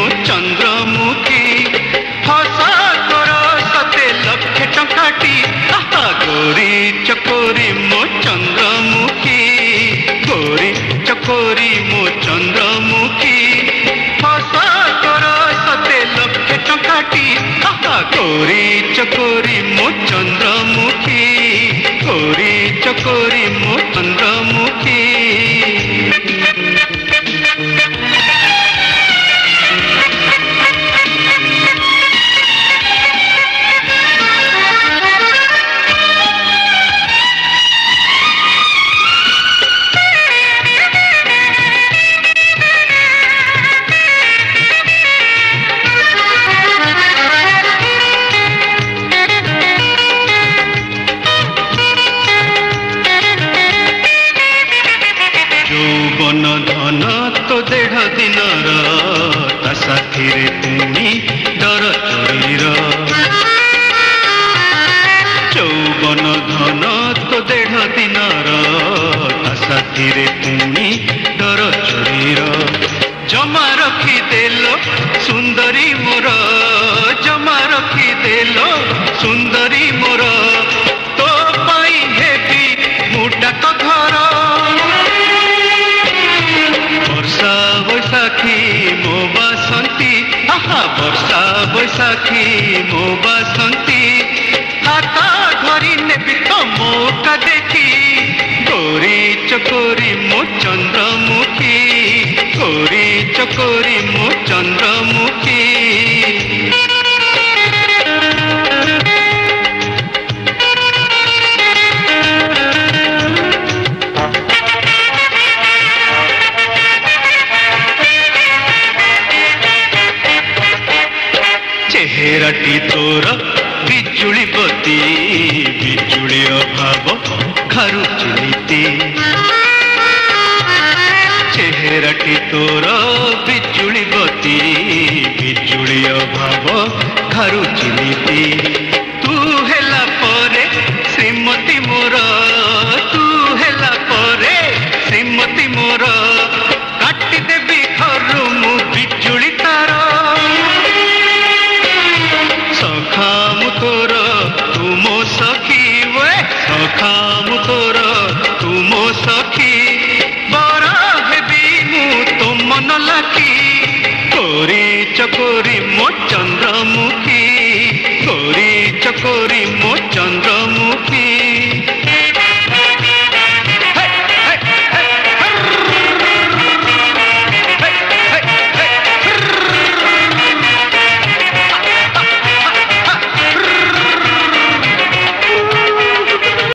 मो चंद्रमुखी हस कर सते लक्ष टंकाटी आहा गोरी चकोरी मो चंद्रमुखी गोरी चकोरी मो चंद्रमुखी हस कर सते लक्ष टंकाटी आहा गोरी चकोरी मो चंद्रमुखी गोरी चकोरी मो चंद्रमुखी धन तो 1.5 दिनर ता साथी रे पुनी डर चोरीर चौवन धन तो 1.5 दिनर ता साथी रे पुनी डर चोरीर जमा रखी देलो सुंदरी मोर जमा रखी देलो सुंदरी मोर तो पाई हेबी मुडाक घर वर्षा बैशाखी मो बासंती आहा वर्षा बैशाखी मो बासंती हाथ धरी नेबी तो मौका देखी गोरी चकोरी मो चंद्रमुखी गोरी चकोरी मो चंद्रमुखी चेहराटी तोर बिजुली बती बिजुली अभाव घरु चिलिती चेहराटी तोर बिजुली बती बिजुली अभाव घरु चिलिती तू हेला परे श्रीमती मोर तू हेला परे श्रीमती मोर काटी देवी घरु मु बिजुली तार सखामु तोर तुमो सखी वे सखामु तोर तुमो सखी बर हेबी मु तो मन लाखी गोरी चकोरी मो